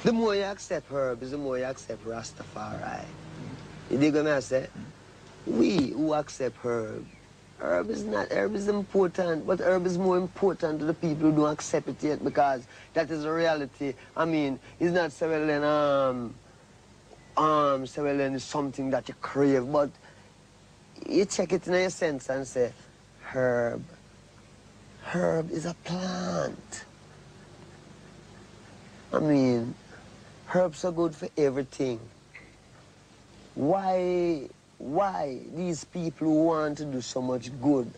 The more you accept herbs, the more you accept Rastafari. You dig what I say? We who accept herb is important, but herb is more important to the people who don't accept it yet, because that is a reality. I mean, it's not selling is something that you crave, but you check it in your sense and say, herb is a plant. I mean, herbs are good for everything. Why these people who want to do so much good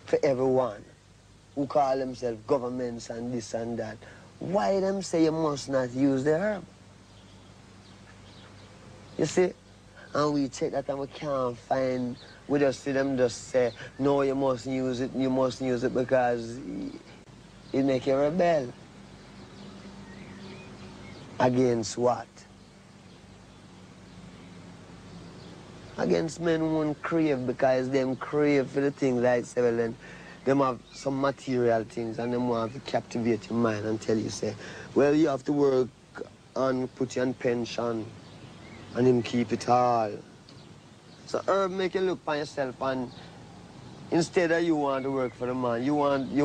for everyone, who call themselves governments and this and that, why them say you must not use the herb? You see? And we check that and we can't find, we just see them just say, no, you mustn't use it because it make you rebel. Against what? Against men who won't crave, because them crave for the things like say, them have some material things and them want to captivate your mind and tell you, say, well, you have to work and put you on pension and him keep it all. So herb make you look for yourself, and instead of you want to work for the man, you want to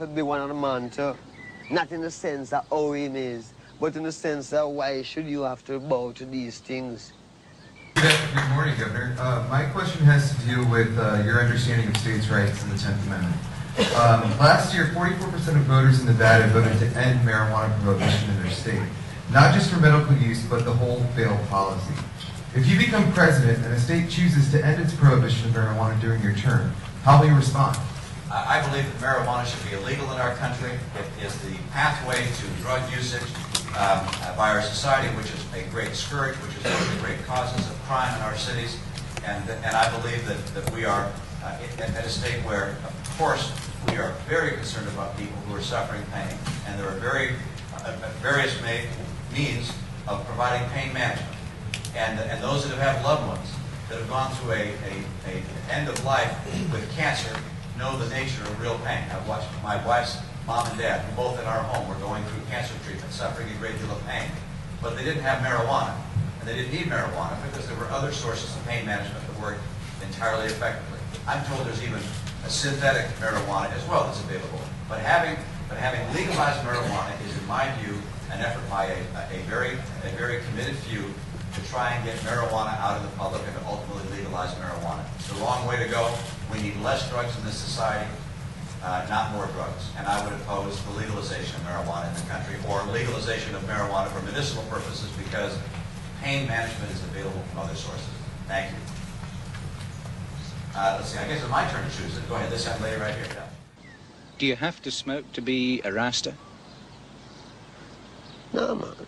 be one of the man too. Not in the sense of how him is, but in the sense of why should you have to bow to these things. Good morning, Governor. My question has to do with your understanding of states' rights in the 10th Amendment. Last year, 44% of voters in Nevada voted to end marijuana prohibition in their state. Not just for medical use, but the whole bail policy. If you become president and a state chooses to end its prohibition of marijuana during your term, how will you respond? I believe that marijuana should be illegal in our country. It is the pathway to drug usage by our society, which is a great scourge, which is one of the great causes of crime in our cities. And I believe that we are at a state where, of course, we are very concerned about people who are suffering pain. And there are various means of providing pain management. And those that have loved ones that have gone through an end of life with cancer know the nature of real pain. I've watched my wife's mom and dad, who both in our home were going through cancer treatment, suffering a great deal of pain. But they didn't have marijuana, and they didn't need marijuana because there were other sources of pain management that worked entirely effectively. I'm told there's even a synthetic marijuana as well that's available. But having legalized marijuana is, in my view, an effort by a very committed few to try and get marijuana out of the public and to ultimately legalize marijuana. It's the wrong way to go. We need less drugs in this society, not more drugs. And I would oppose the legalization of marijuana in the country, or legalization of marijuana for medicinal purposes, because pain management is available from other sources. Thank you. Let's see, I guess it's my turn to choose it. Go ahead, this young lady right here. Yeah. Do you have to smoke to be a Rasta? No, man.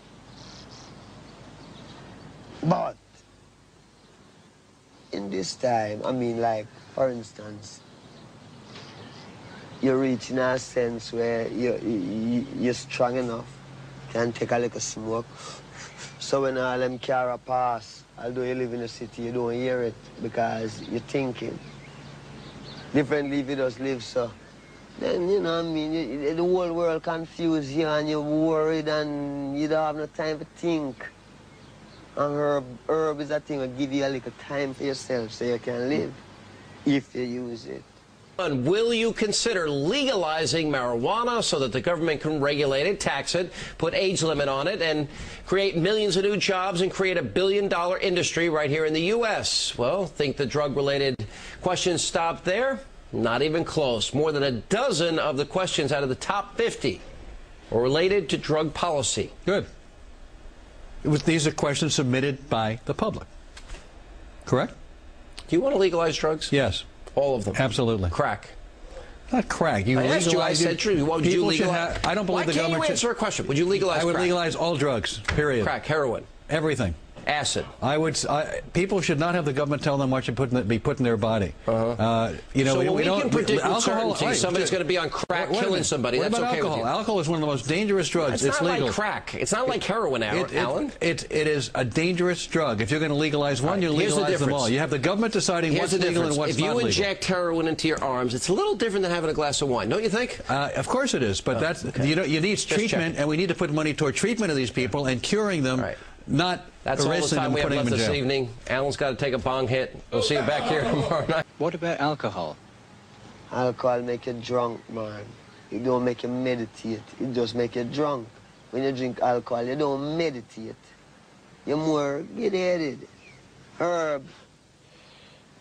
But in this time, I mean, like, for instance, you're reaching a sense where you're strong enough, can take a little smoke. So when all them car pass, although you live in the city, you don't hear it because you're thinking. Differently if you just live so. Then, you know what I mean, the whole world confused you and you're worried and you don't have no time to think. And herb is a thing that give you a little time for yourself so you can live, if you use it. And will you consider legalizing marijuana so that the government can regulate it, tax it, put age limit on it, and create millions of new jobs and create $1 billion industry right here in the U.S.? Well, think the drug-related questions stop there? Not even close. More than a dozen of the questions out of the top 50 were related to drug policy. Good. These are questions submitted by the public, correct? Do you want to legalize drugs? Yes. All of them? Absolutely. Crack? Not crack. You I asked you, I said true. Would you legalize? I don't believe the government should. Answer a question. Would you legalize I would crack? legalize all drugs, period. Crack, heroin. Everything. acid. People should not have the government tell them what should be put in their body. You know, so we can predict with certainty somebody's going to be on crack killing somebody. What that's about okay alcohol? with you. Alcohol is one of the most dangerous drugs. It's not legal. like crack. It's not like heroin, Alan. It is a dangerous drug. If you're going to legalize one, you legalize them all. You have the government deciding what's legal and what's not legal. If you inject heroin into your arms, it's a little different than having a glass of wine, don't you think? Of course it is, but you need treatment, and we need to put money toward treatment of these people and curing them, not That's all the time we have left this evening. Alan's got to take a bong hit. We'll see you back here tomorrow night. What about alcohol? Alcohol make you drunk, man. It don't make you meditate. It just make you drunk. When you drink alcohol, you don't meditate. You're more get-headed. Herb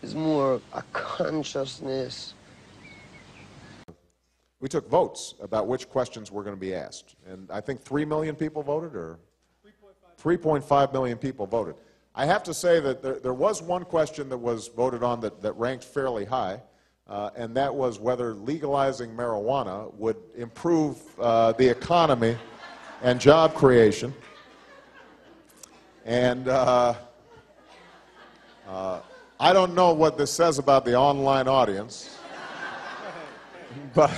is more a consciousness. We took votes about which questions were going to be asked. And I think 3 million people voted, or 3.5 million people voted. I have to say that there was one question that was voted on that ranked fairly high, and that was whether legalizing marijuana would improve the economy and job creation. And I don't know what this says about the online audience, but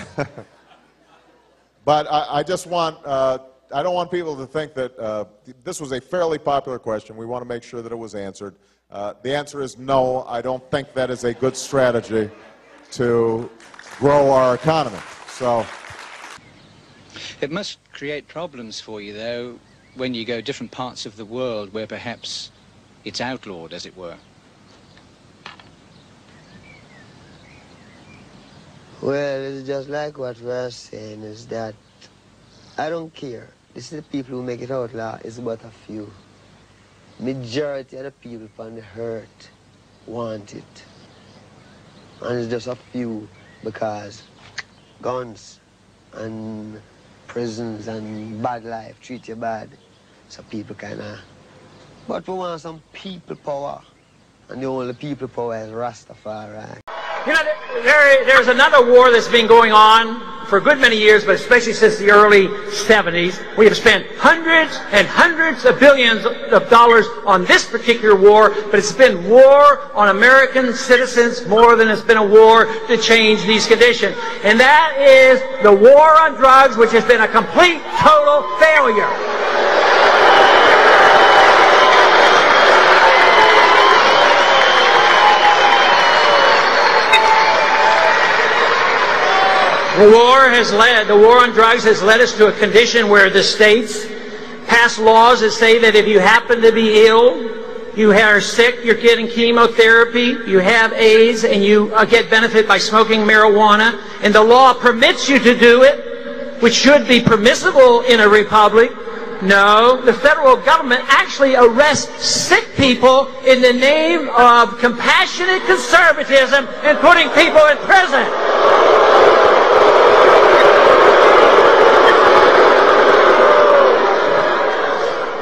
I just want, I don't want people to think that this was a fairly popular question. We want to make sure that it was answered. The answer is no. I don't think that is a good strategy to grow our economy. So It must create problems for you, though, when you go different parts of the world where perhaps it's outlawed, as it were. Well, it's just like what we're saying, is that I don't care. This is the people who make it outlaw. It's but a few. Majority of the people on the earth want it. And it's just a few, because guns and prisons and bad life treat you bad. So people kind of... But we want some people power. And the only people power is Rastafari. You know, there's another war that's been going on for a good many years, but especially since the early 70s. We have spent hundreds and hundreds of billions of dollars on this particular war, but it's been war on American citizens more than it's been a war to change these conditions. And that is the war on drugs, which has been a complete, total failure. The war on drugs has led us to a condition where the states pass laws that say that if you happen to be ill, you are sick, you're getting chemotherapy, you have AIDS, and you get benefit by smoking marijuana, and the law permits you to do it, which should be permissible in a republic. No, the federal government actually arrests sick people in the name of compassionate conservatism and putting people in prison.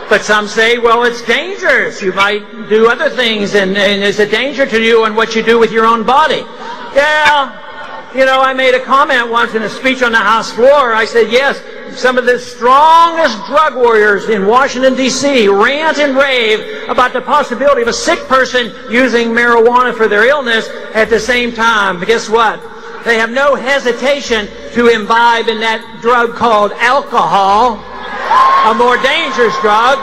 But some say, well, it's dangerous. You might do other things, and there's a danger to you and what you do with your own body. Yeah, you know, I made a comment once in a speech on the House floor. I said, yes, some of the strongest drug warriors in Washington, D.C. rant and rave about the possibility of a sick person using marijuana for their illness at the same time. But guess what? They have no hesitation to imbibe in that drug called alcohol, a more dangerous drug.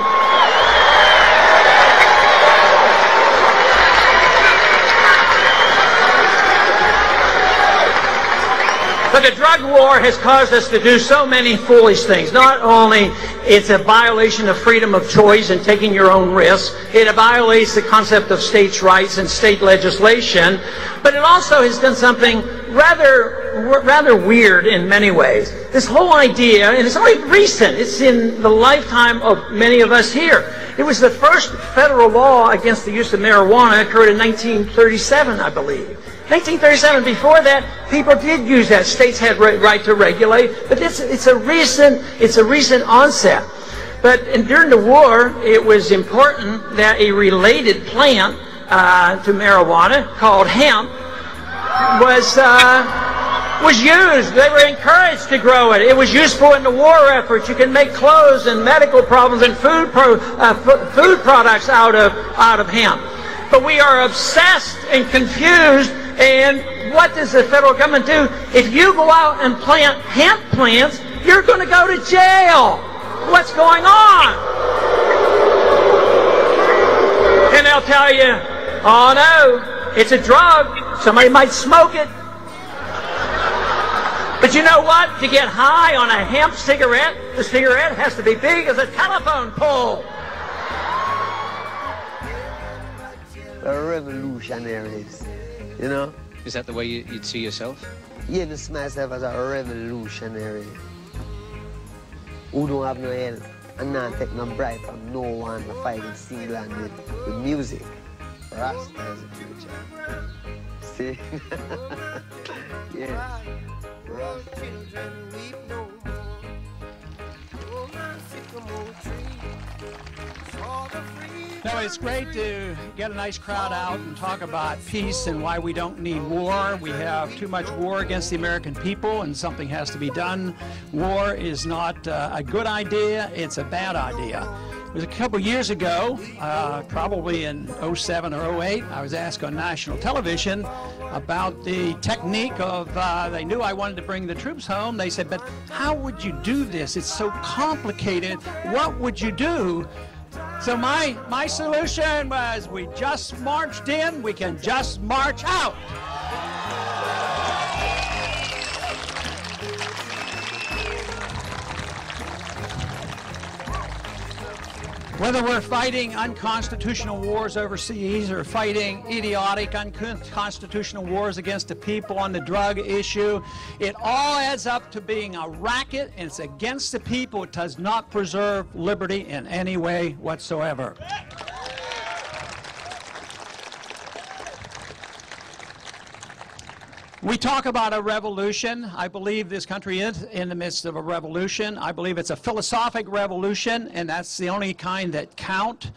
But the drug war has caused us to do so many foolish things. Not only it's a violation of freedom of choice and taking your own risk, it violates the concept of states' rights and state legislation, but it also has done something rather weird in many ways. This whole idea, and it's only recent, it's in the lifetime of many of us here. It was the first federal law against the use of marijuana occurred in 1937, I believe. 1937. Before that, people did use that. States had right to regulate, but it's a recent onset. But during the war, it was important that a related plant to marijuana called hemp was was used. They were encouraged to grow it. It was useful in the war effort. You can make clothes and medical problems and food products out of hemp. But we are obsessed and confused. And what does the federal government do? If you go out and plant hemp plants, you're going to go to jail. What's going on? And they'll tell you, oh no, it's a drug. Somebody might smoke it. But you know what? To get high on a hemp cigarette, the cigarette has to be big as a telephone pole. We're revolutionaries, you know? Is that the way you'd see yourself? Yeah, I see myself as a revolutionary who don't have no help and not take no bribe from no one to fight in single-handed with music. Rasta is the future. See? Yes. No, it's great to get a nice crowd out and talk about peace and why we don't need war. We have too much war against the American people and something has to be done. War is not a good idea, it's a bad idea. It was a couple years ago, probably in 07 or 08, I was asked on national television about the technique of, they knew I wanted to bring the troops home. They said, but how would you do this? It's so complicated. What would you do? So my solution was we just marched in, we can just march out. Whether we're fighting unconstitutional wars overseas or fighting idiotic unconstitutional wars against the people on the drug issue, it all adds up to being a racket, and it's against the people. It does not preserve liberty in any way whatsoever. We talk about a revolution. I believe this country is in the midst of a revolution. I believe it's a philosophic revolution, and that's the only kind that count.